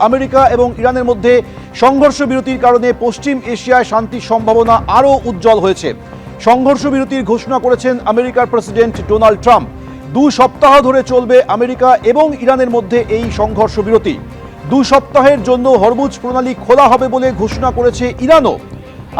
America এবং ইরানের মধ্যে সংঘর্ষ বিরতির কারণে পশ্চিম এশিয়ায় শান্তির সম্ভাবনা আরও উজ্জ্বল হয়েছে। সংঘর্ষ বিরতির ঘোষণা করেছেন আমেরিকার প্রেসিডেন্ট ডোনাল্ড ট্রাম্প। 2 সপ্তাহ ধরে চলবে আমেরিকা এবং ইরানের মধ্যে এই সংঘর্ষ বিরতি। 2 সপ্তাহের জন্য হরমুজ প্রণালী খোলা হবে বলে ঘোষণা করেছে ইরানও।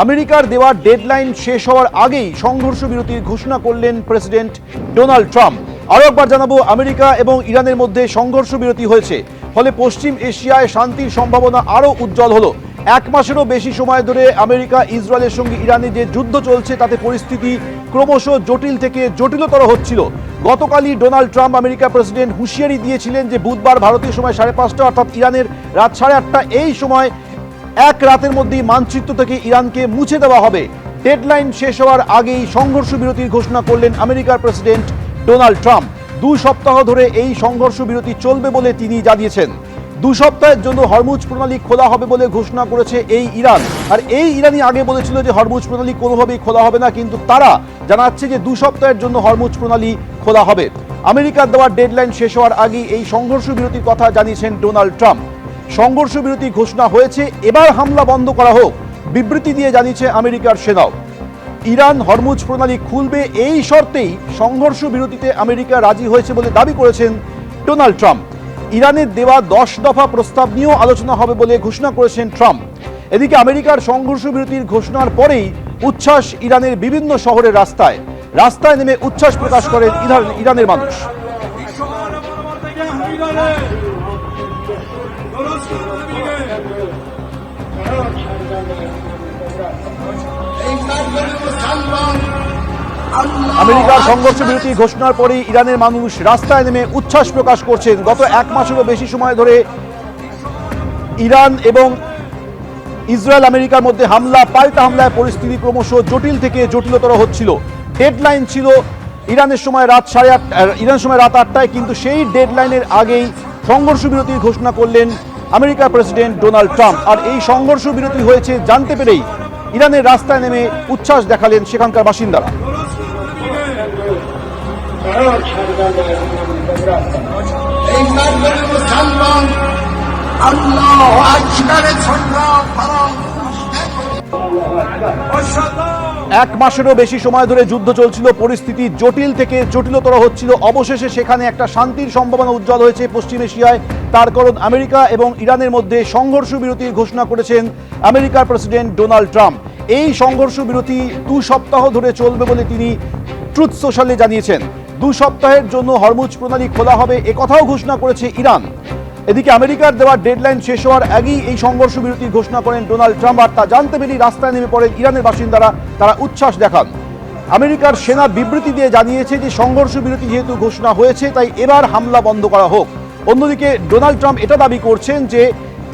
আমেরিকার দেওয়া ডেডলাইন শেষ হওয়ার আগেই সংঘর্ষ বিরতির ঘোষণা করলেন প্রেসিডেন্ট ডোনাল্ড ট্রাম্প। আরও একবার জানাবো, আমেরিকা এবং ইরানের মধ্যে সংঘর্ষ বিরতি হয়েছে, ফলে পশ্চিম এশিয়ায় শান্তির সম্ভাবনা আরও উজ্জ্বল হলো। 1 মাসেরও বেশি সময় ধরে আমেরিকা ইসরায়েলের সঙ্গে ইরানে যে যুদ্ধ চলছে তাতে পরিস্থিতি ক্রমশ জটিল থেকে জটিলতর হচ্ছিল। গতকালই ডোনাল্ড ট্রাম্প আমেরিকা প্রেসিডেন্ট হুঁশিয়ারি দিয়েছিলেন যে বুধবার ভারতীয় সময় 5:30 অর্থাৎ ইরানের রাত 8:30 এই সময় 1 রাতের মধ্যেই মানচিত্র থেকে ইরানকে মুছে দেওয়া হবে। ডেডলাইন শেষ হওয়ার আগেই সংঘর্ষ বিরতির ঘোষণা করলেন আমেরিকার প্রেসিডেন্ট ডোনাল্ড ট্রাম্প। 2 সপ্তাহ ধরে এই সংঘর্ষ বিরতি চলবে বলে তিনি জানিয়েছেন। 2 সপ্তাহের জন্য হরমুজ প্রণালী খোলা হবে বলে ঘোষণা করেছে এই ইরান। আর এই ইরানই আগে বলেছিল যে হরমুজ প্রণালী কোনোভাবেই খোলা হবে না, কিন্তু তারা জানাচ্ছে যে 2 সপ্তাহের জন্য হরমুজ প্রণালী খোলা হবে। আমেরিকার দেওয়া ডেডলাইন শেষ হওয়ার আগেই এই সংঘর্ষ বিরতির কথা জানিয়েছেন ডোনাল্ড ট্রাম্প। সংঘর্ষ বিরতি ঘোষণা হয়েছে, এবার হামলা বন্ধ করা হোক, বিবৃতি দিয়ে জানিয়েছে আমেরিকার সেনাও। ইরান হরমুজ প্রণালী খুলবে এই শর্তেই সংঘর্ষ বিরতিতে আমেরিকা রাজি হয়েছে বলে দাবি করেছেন ডোনাল্ড ট্রাম্প। ইরানের দেওয়া 10 দফা প্রস্তাব নিয়েও আলোচনা হবে বলে ঘোষণা করেছেন ট্রাম্প। এদিকে আমেরিকার সংঘর্ষ বিরতির ঘোষণার পরেই উচ্ছ্বাস ইরানের বিভিন্ন শহরের রাস্তায় নেমে উচ্ছ্বাস প্রকাশ করেন ইরানের মানুষ। আমেরিকার সংঘর্ষ বিরতি ঘোষণার পরেই ইরানের মানুষ রাস্তায় নেমে উচ্ছ্বাস প্রকাশ করছেন। গত 1 মাসেরও বেশি সময় ধরে ইরান এবং ইসরায়েল আমেরিকার মধ্যে পাল্টা হামলায় পরিস্থিতি ক্রমশ জটিল থেকে জটিলতর হচ্ছিল। ডেডলাইন ছিল ইরানের সময় রাত 8টায়, কিন্তু সেই ডেডলাইনের আগেই সংঘর্ষ বিরতির ঘোষণা করলেন আমেরিকার প্রেসিডেন্ট ডোনাল্ড ট্রাম্প। আর এই সংঘর্ষ বিরতি হয়েছে জানতে পেরেই ইরানের রাস্তায় নেমে উচ্ছ্বাস দেখালেন সেখানকার বাসিন্দারা। এক মাসেরও বেশি সময় ধরে যুদ্ধ চলছিল, পরিস্থিতি জটিল থেকে জটিলতর হচ্ছিল। অবশেষে সেখানে একটা শান্তির সম্ভাবনা উজ্জ্বল হয়েছে পশ্চিম এশিয়ায়। তার কারণ আমেরিকা এবং ইরানের মধ্যে সংঘর্ষ বিরতির ঘোষণা করেছেন আমেরিকার প্রেসিডেন্ট ডোনাল্ড ট্রাম্প। এই সংঘর্ষ বিরতি 2 সপ্তাহ ধরে চলবে বলে তিনি ট্রুথ সোশ্যালে জানিয়েছেন। 2 সপ্তাহের জন্য হরমুজ প্রণালী খোলা হবে একথাও ঘোষণা করেছে ইরান। এদিকে আমেরিকার দেওয়া ডেডলাইন শেষ হওয়ার আগেই এই সংঘর্ষ বিরতির ঘোষণা করেন ডোনাল্ড ট্রাম্প। আর তা জানতে পেরেই রাস্তায় নেমে পড়েন ইরানের বাসিন্দারা, তারা উচ্ছ্বাস দেখান। আমেরিকার সেনা বিবৃতি দিয়ে জানিয়েছে যে সংঘর্ষ বিরতি যেহেতু ঘোষণা হয়েছে তাই এবার হামলা বন্ধ করা হোক। অন্যদিকে ডোনাল্ড ট্রাম্প এটা দাবি করছেন যে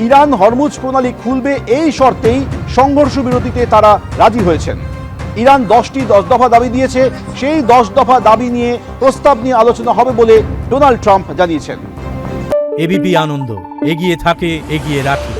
ইরান হরমুজ প্রণালী খুলবে এই শর্তেই সংঘর্ষ বিরতিতে তারা রাজি হয়েছেন। ইরান 10 দফা দাবি দিয়েছে, সেই 10 দফা দাবি নিয়ে প্রস্তাব নিয়ে আলোচনা হবে বলে ডোনাল্ড ট্রাম্প জানিয়েছেন। এবিপি আনন্দ, এগিয়ে থাকে, এগিয়ে রাখে।